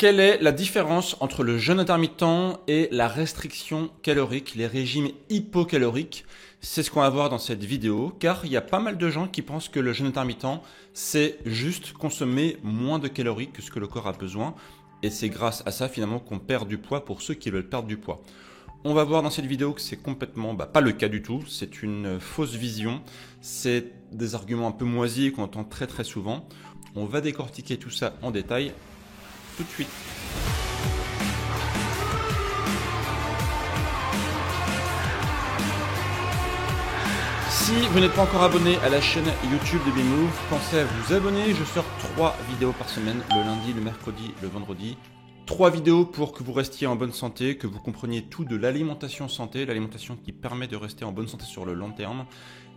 Quelle est la différence entre le jeûne intermittent et la restriction calorique, les régimes hypocaloriques? C'est ce qu'on va voir dans cette vidéo, car il y a pas mal de gens qui pensent que le jeûne intermittent, c'est juste consommer moins de calories que ce que le corps a besoin, et c'est grâce à ça finalement qu'on perd du poids pour ceux qui veulent perdre du poids. On va voir dans cette vidéo que c'est complètement pas le cas du tout, c'est une fausse vision, c'est des arguments un peu moisis qu'on entend très souvent. On va décortiquer tout ça en détail tout de suite. Si vous n'êtes pas encore abonné à la chaîne YouTube de BeMove, pensez à vous abonner. Je sors 3 vidéos par semaine, le lundi, le mercredi, le vendredi. 3 vidéos pour que vous restiez en bonne santé, que vous compreniez tout de l'alimentation santé, l'alimentation qui permet de rester en bonne santé sur le long terme.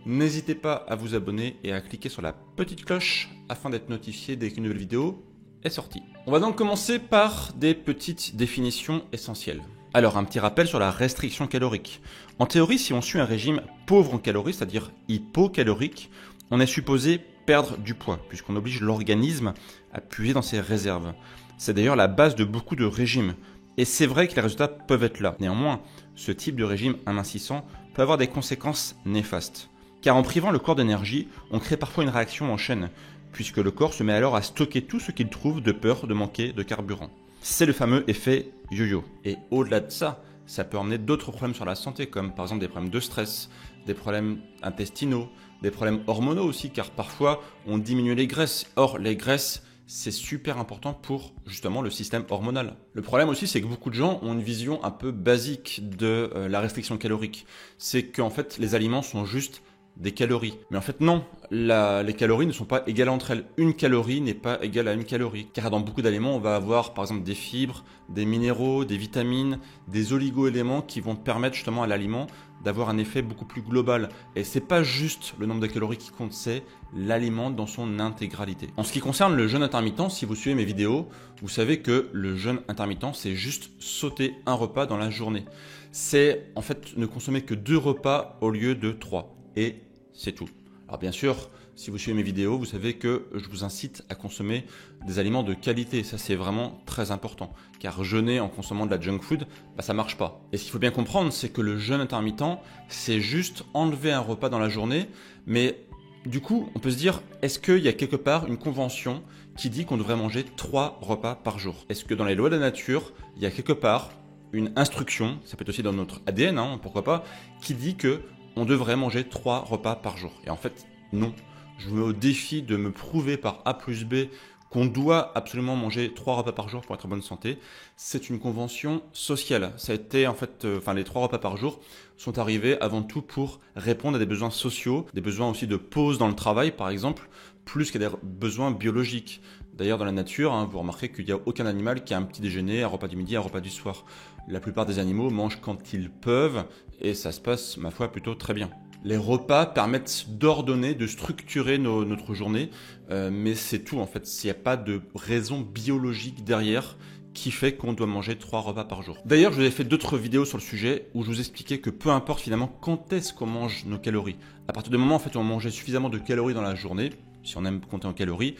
N'hésitez pas à vous abonner et à cliquer sur la petite cloche afin d'être notifié dès qu'une nouvelle vidéo est sortie. On va donc commencer par des petites définitions essentielles. Alors, un petit rappel sur la restriction calorique. En théorie, si on suit un régime pauvre en calories, c'est-à-dire hypocalorique, on est supposé perdre du poids, puisqu'on oblige l'organisme à puiser dans ses réserves. C'est d'ailleurs la base de beaucoup de régimes. Et c'est vrai que les résultats peuvent être là. Néanmoins, ce type de régime amincissant peut avoir des conséquences néfastes. Car en privant le corps d'énergie, on crée parfois une réaction en chaîne, puisque le corps se met alors à stocker tout ce qu'il trouve de peur de manquer de carburant. C'est le fameux effet yo-yo. Et au-delà de ça, ça peut emmener d'autres problèmes sur la santé, comme par exemple des problèmes de stress, des problèmes intestinaux, des problèmes hormonaux aussi, car parfois on diminue les graisses. Or, les graisses, c'est super important pour justement le système hormonal. Le problème aussi, c'est que beaucoup de gens ont une vision un peu basique de la restriction calorique. C'est qu'en fait, les aliments sont juste des calories. Mais en fait non, les calories ne sont pas égales entre elles. Une calorie n'est pas égale à une calorie. Car dans beaucoup d'aliments, on va avoir par exemple des fibres, des minéraux, des vitamines, des oligo-éléments qui vont permettre justement à l'aliment d'avoir un effet beaucoup plus global. Et c'est pas juste le nombre de calories qui compte, c'est l'aliment dans son intégralité. En ce qui concerne le jeûne intermittent, si vous suivez mes vidéos, vous savez que le jeûne intermittent, c'est juste sauter un repas dans la journée. C'est en fait ne consommer que 2 repas au lieu de 3. Et c'est tout. Alors bien sûr, si vous suivez mes vidéos, vous savez que je vous incite à consommer des aliments de qualité. Ça, c'est vraiment très important. Car jeûner en consommant de la junk food, ça marche pas. Et ce qu'il faut bien comprendre, c'est que le jeûne intermittent, c'est juste enlever un repas dans la journée. Mais du coup, on peut se dire, est-ce qu'il y a quelque part une convention qui dit qu'on devrait manger 3 repas par jour? Est-ce que dans les lois de la nature, il y a quelque part une instruction, ça peut être aussi dans notre ADN, pourquoi pas, qui dit que on devrait manger 3 repas par jour? Et en fait, non. Je vous mets au défi de me prouver par A plus B qu'on doit absolument manger 3 repas par jour pour être en bonne santé. C'est une convention sociale. Ça a été en fait, les 3 repas par jour sont arrivés avant tout pour répondre à des besoins sociaux, des besoins aussi de pause dans le travail par exemple, plus qu'à des besoins biologiques. D'ailleurs, dans la nature, vous remarquez qu'il n'y a aucun animal qui a un petit déjeuner, un repas du midi, un repas du soir. La plupart des animaux mangent quand ils peuvent et ça se passe, ma foi, plutôt très bien. Les repas permettent d'ordonner, de structurer notre journée, mais c'est tout en fait. Il n'y a pas de raison biologique derrière qui fait qu'on doit manger 3 repas par jour. D'ailleurs, je vous ai fait d'autres vidéos sur le sujet où je vous expliquais que peu importe finalement quand est-ce qu'on mange nos calories. À partir du moment en fait où on mangeait suffisamment de calories dans la journée, si on aime compter en calories,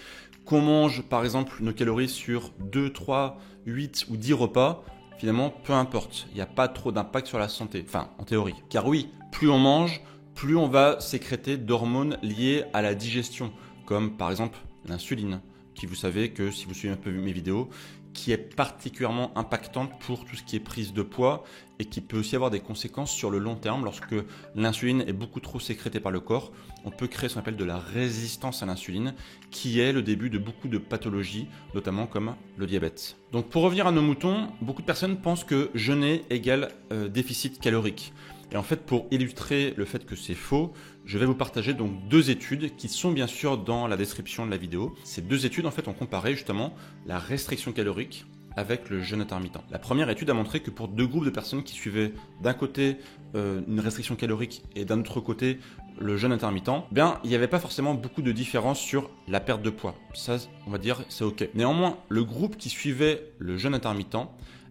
qu'on mange par exemple nos calories sur 2, 3, 8 ou 10 repas, finalement peu importe. Il n'y a pas trop d'impact sur la santé, enfin en théorie. Car oui, plus on mange, plus on va sécréter d'hormones liées à la digestion, comme par exemple l'insuline, qui vous savez que si vous suivez un peu mes vidéos, qui est particulièrement impactante pour tout ce qui est prise de poids et qui peut aussi avoir des conséquences sur le long terme. Lorsque l'insuline est beaucoup trop sécrétée par le corps, on peut créer ce qu'on appelle de la résistance à l'insuline, qui est le début de beaucoup de pathologies, notamment comme le diabète. Donc pour revenir à nos moutons, beaucoup de personnes pensent que jeûner égale déficit calorique. Et en fait, pour illustrer le fait que c'est faux, je vais vous partager donc 2 études qui sont bien sûr dans la description de la vidéo. Ces 2 études en fait ont comparé justement la restriction calorique avec le jeûne intermittent. La première étude a montré que pour 2 groupes de personnes qui suivaient d'un côté une restriction calorique et d'un autre côté le jeûne intermittent, il n'y avait pas forcément beaucoup de différence sur la perte de poids. Ça, on va dire, c'est ok. Néanmoins, le groupe qui suivait le jeûne intermittent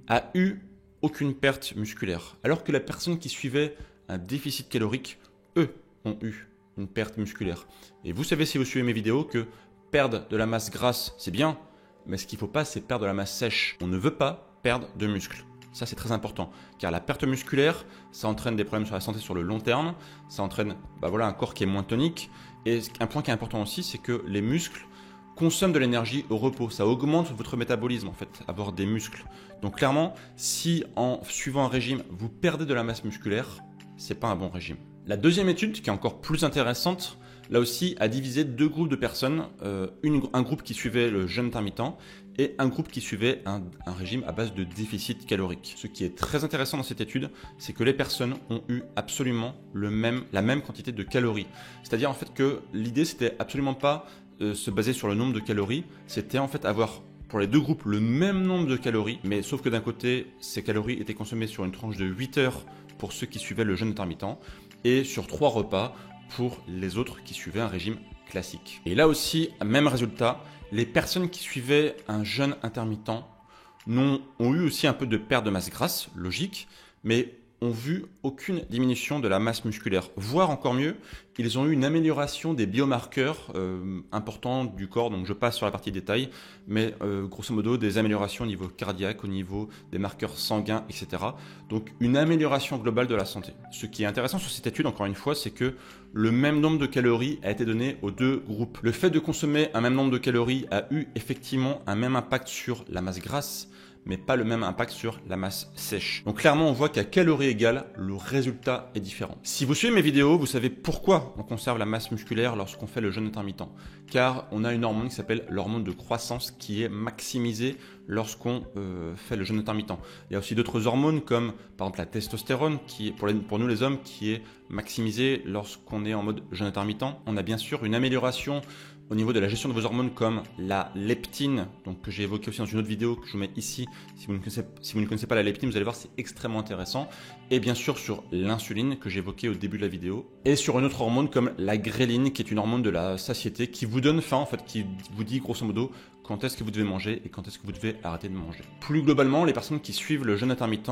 a eu aucune perte musculaire. Alors que la personne qui suivait un déficit calorique, eux, ont eu une perte musculaire. Et vous savez, si vous suivez mes vidéos, que perdre de la masse grasse, c'est bien, mais ce qu'il ne faut pas, c'est perdre de la masse sèche. On ne veut pas perdre de muscle. Ça, c'est très important, car la perte musculaire, ça entraîne des problèmes sur la santé sur le long terme, ça entraîne un corps qui est moins tonique. Et un point qui est important aussi, c'est que les muscles consomment de l'énergie au repos. Ça augmente votre métabolisme, en fait, avoir des muscles. Donc clairement, si en suivant un régime, vous perdez de la masse musculaire, c'est pas un bon régime. La deuxième étude, qui est encore plus intéressante, là aussi, a divisé deux groupes de personnes, un groupe qui suivait le jeûne intermittent et un groupe qui suivait un régime à base de déficit calorique. Ce qui est très intéressant dans cette étude, c'est que les personnes ont eu absolument la même quantité de calories. C'est-à-dire en fait que l'idée, c'était absolument pas se baser sur le nombre de calories, c'était en fait avoir pour les deux groupes le même nombre de calories, mais sauf que d'un côté, ces calories étaient consommées sur une tranche de 8 heures pour ceux qui suivaient le jeûne intermittent et sur 3 repas pour les autres qui suivaient un régime classique. Et là aussi, même résultat, les personnes qui suivaient un jeûne intermittent ont eu aussi un peu de perte de masse grasse, logique, mais ont vu aucune diminution de la masse musculaire. Voire encore mieux, ils ont eu une amélioration des biomarqueurs importants du corps, donc je passe sur la partie détail, mais grosso modo des améliorations au niveau cardiaque, au niveau des marqueurs sanguins, etc. Donc une amélioration globale de la santé. Ce qui est intéressant sur cette étude, encore une fois, c'est que le même nombre de calories a été donné aux deux groupes. Le fait de consommer un même nombre de calories a eu effectivement un même impact sur la masse grasse, mais pas le même impact sur la masse sèche. Donc clairement, on voit qu'à calories égales, le résultat est différent. Si vous suivez mes vidéos, vous savez pourquoi on conserve la masse musculaire lorsqu'on fait le jeûne intermittent. Car on a une hormone qui s'appelle l'hormone de croissance qui est maximisée lorsqu'on fait le jeûne intermittent. Il y a aussi d'autres hormones comme par exemple la testostérone qui est pour nous les hommes qui est maximisée lorsqu'on est en mode jeûne intermittent. On a bien sûr une amélioration au niveau de la gestion de vos hormones comme la leptine, donc que j'ai évoqué aussi dans une autre vidéo que je vous mets ici. Si vous ne connaissez pas la leptine, vous allez voir, c'est extrêmement intéressant. Et bien sûr sur l'insuline que j'ai évoqué au début de la vidéo. Et sur une autre hormone comme la gréline qui est une hormone de la satiété qui vous donne faim en fait, qui vous dit grosso modo quand est-ce que vous devez manger et quand est-ce que vous devez arrêter de manger. Plus globalement, les personnes qui suivent le jeûne intermittent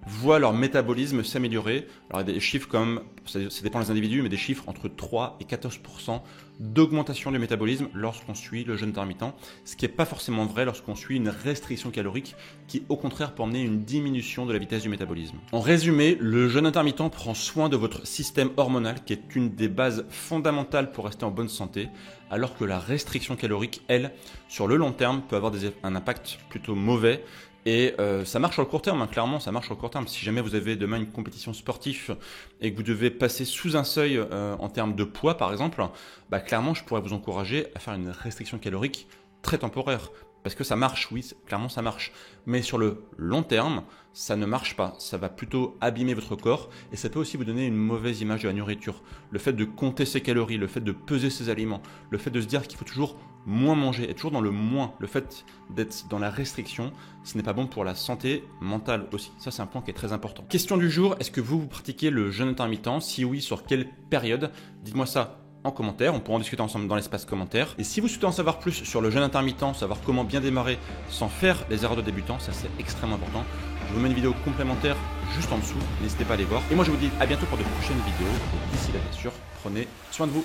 voient leur métabolisme s'améliorer. Alors il y a des chiffres comme, ça dépend des individus, mais des chiffres entre 3 et 14% d'augmentation du métabolisme lorsqu'on suit le jeûne intermittent, ce qui n'est pas forcément vrai lorsqu'on suit une restriction calorique qui au contraire peut emmener une diminution de la vitesse du métabolisme. En résumé, le jeûne intermittent prend soin de votre système hormonal qui est une des bases fondamentales pour rester en bonne santé, alors que la restriction calorique, elle, sur le long terme, peut avoir un impact plutôt mauvais. Et ça marche sur le court terme, hein, clairement, ça marche sur le court terme. Si jamais vous avez demain une compétition sportive et que vous devez passer sous un seuil en termes de poids, par exemple, bah, clairement, je pourrais vous encourager à faire une restriction calorique très temporaire. Parce que ça marche, oui, clairement ça marche. Mais sur le long terme, ça ne marche pas. Ça va plutôt abîmer votre corps et ça peut aussi vous donner une mauvaise image de la nourriture. Le fait de compter ses calories, le fait de peser ses aliments, le fait de se dire qu'il faut toujours moins manger, être toujours dans le moins, le fait d'être dans la restriction, ce n'est pas bon pour la santé mentale aussi. Ça, c'est un point qui est très important. Question du jour, est-ce que vous pratiquez le jeûne intermittent? Si oui, sur quelle période? Dites-moi ça en commentaire, on pourra en discuter ensemble dans l'espace commentaire. Et si vous souhaitez en savoir plus sur le jeûne intermittent, savoir comment bien démarrer sans faire les erreurs de débutant, ça c'est extrêmement important. Je vous mets une vidéo complémentaire juste en dessous, n'hésitez pas à aller voir. Et moi je vous dis à bientôt pour de prochaines vidéos. Et d'ici là bien sûr, prenez soin de vous.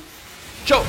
Ciao!